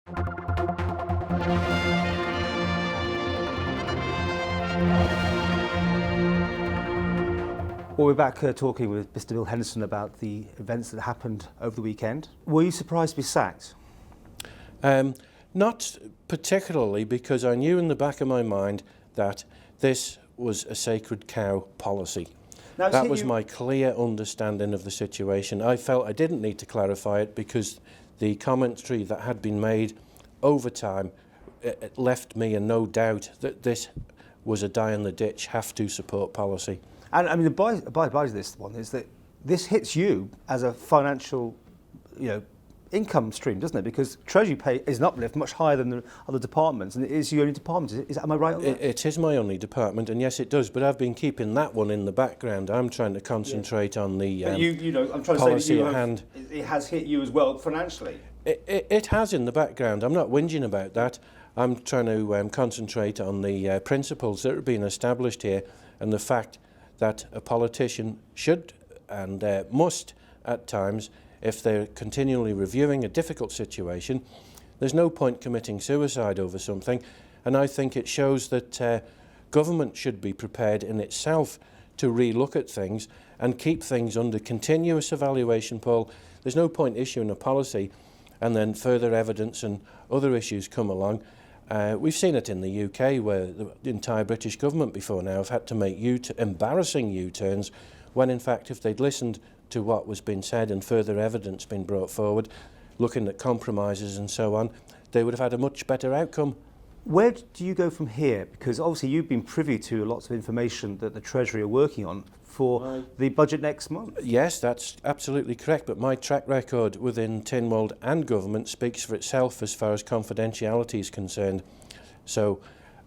Well, we're back talking with Mr. Bill Henderson about the events that happened over the weekend. Were you surprised to be sacked? Not particularly, because I knew in the back of my mind that this was a sacred cow policy. Now, that was my clear understanding of the situation. I felt I didn't need to clarify it because the commentary that had been made over time it left me in no doubt that this was a die-in-the-ditch, have-to-support policy. And I mean, the by this one is that this hits you as a financial, income stream, doesn't it? Because Treasury pay is an uplift much higher than the other departments, and it is your only department. Am I right on that? It is my only department, and yes, it does. But I've been keeping that one in the background. I'm trying to concentrate on the I'm trying policy to say at hand. It has hit you as well financially. It has in the background. I'm not whinging about that. I'm trying to concentrate on the principles that are being established here, and the fact that a politician should and must at times, if they're continually reviewing a difficult situation, there's no point committing suicide over something. And I think it shows that government should be prepared in itself to re-look at things and keep things under continuous evaluation, Paul. There's no point issuing a policy and then further evidence and other issues come along. We've seen it in the UK, where the entire British government before now have had to make embarrassing U-turns, when in fact if they'd listened to what was being said and further evidence been brought forward, looking at compromises and so on, they would have had a much better outcome. Where do you go from here? Because obviously you've been privy to lots of information that the Treasury are working on for the budget next month. Yes, that's absolutely correct, but my track record within Tynwald and government speaks for itself as far as confidentiality is concerned. So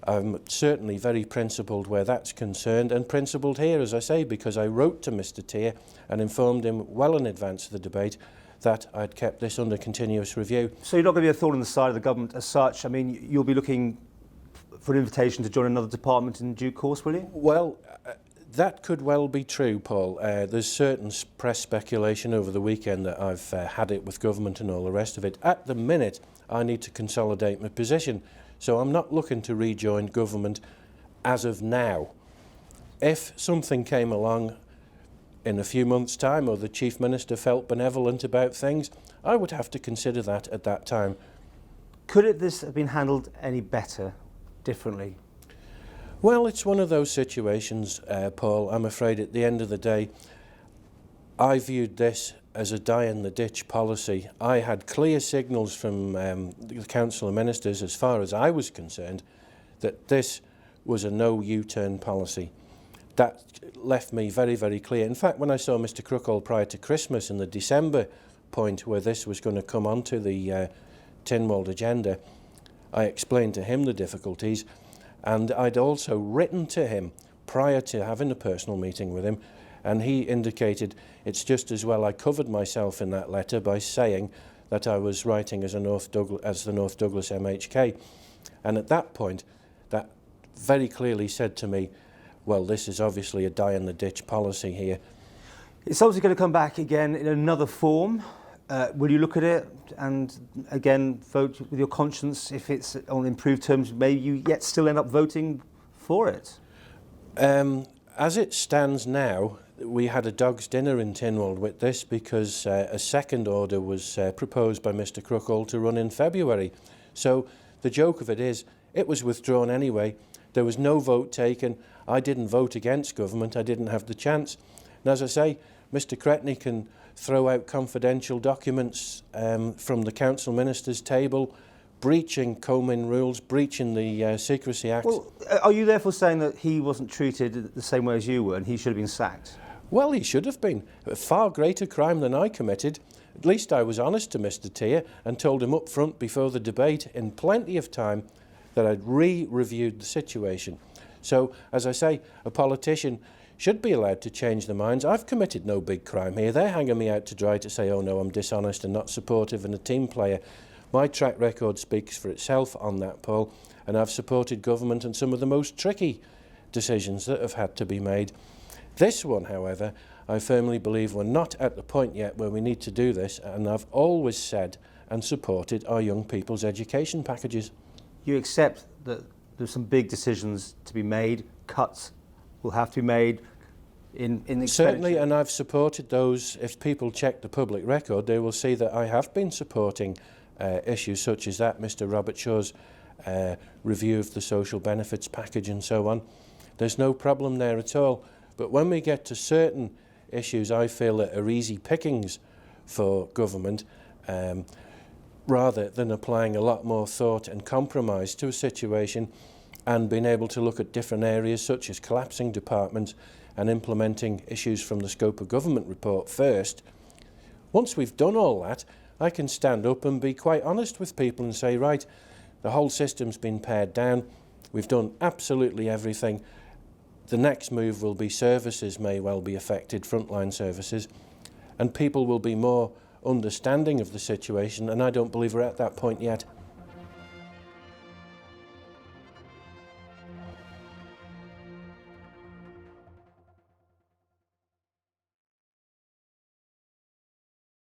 I'm certainly very principled where that's concerned, and principled here, as I say, because I wrote to Mr. Teare and informed him well in advance of the debate that I'd kept this under continuous review. So you're not going to be a thorn in the side of the government as such? I mean, you'll be looking for an invitation to join another department in due course, will you? Well, that could well be true, Paul. There's certain press speculation over the weekend that I've had it with government and all the rest of it. At the minute, I need to consolidate my position, so I'm not looking to rejoin government as of now. If something came along in a few months' time, or the Chief Minister felt benevolent about things, I would have to consider that at that time. Could this have been handled any better, differently? Well, it's one of those situations, Paul. I'm afraid at the end of the day, I viewed this as a die-in-the-ditch policy. I had clear signals from the Council of Ministers, as far as I was concerned, that this was a no U-turn policy. That left me very, very clear. In fact, when I saw Mr. Crookall prior to Christmas in the December point where this was going to come onto the Tynwald agenda, I explained to him the difficulties, and I'd also written to him prior to having a personal meeting with him, and he indicated it's just as well I covered myself in that letter by saying that I was writing as the North Douglas MHK. And at that point, that very clearly said to me, well, this is obviously a die-in-the-ditch policy here. It's obviously going to come back again in another form. Will you look at it and again vote with your conscience if it's on improved terms? May you yet still end up voting for it? As it stands now, we had a dog's dinner in Tynwald with this because a second order was proposed by Mr. Crookall to run in February. So the joke of it is, it was withdrawn anyway. There was no vote taken. I didn't vote against government. I didn't have the chance. And as I say, Mr. Cretney can throw out confidential documents from the council minister's table, breaching Comin rules, breaching the Secrecy Act. Well, are you therefore saying that he wasn't treated the same way as you were and he should have been sacked? Well, he should have been. A far greater crime than I committed. At least I was honest to Mr. Teare and told him up front before the debate in plenty of time that I'd reviewed the situation. So, as I say, a politician should be allowed to change their minds. I've committed no big crime here. They're hanging me out to dry to say, oh no, I'm dishonest and not supportive and a team player. My track record speaks for itself on that, Paul, and I've supported government on some of the most tricky decisions that have had to be made. This one, however, I firmly believe we're not at the point yet where we need to do this, and I've always said, and supported our young people's education packages. You accept that there's some big decisions to be made, cuts will have to be made in expenditure? Certainly, and I've supported those. If people check the public record, they will see that I have been supporting issues such as that, Mr. Robert Shaw's review of the social benefits package and so on. There's no problem there at all. But when we get to certain issues I feel that are easy pickings for government, rather than applying a lot more thought and compromise to a situation and being able to look at different areas such as collapsing departments and implementing issues from the scope of government report first, once we've done all that, I can stand up and be quite honest with people and say, right, the whole system's been pared down, we've done absolutely everything. The next move will be services may well be affected, frontline services, and people will be more understanding of the situation, and I don't believe we're at that point yet.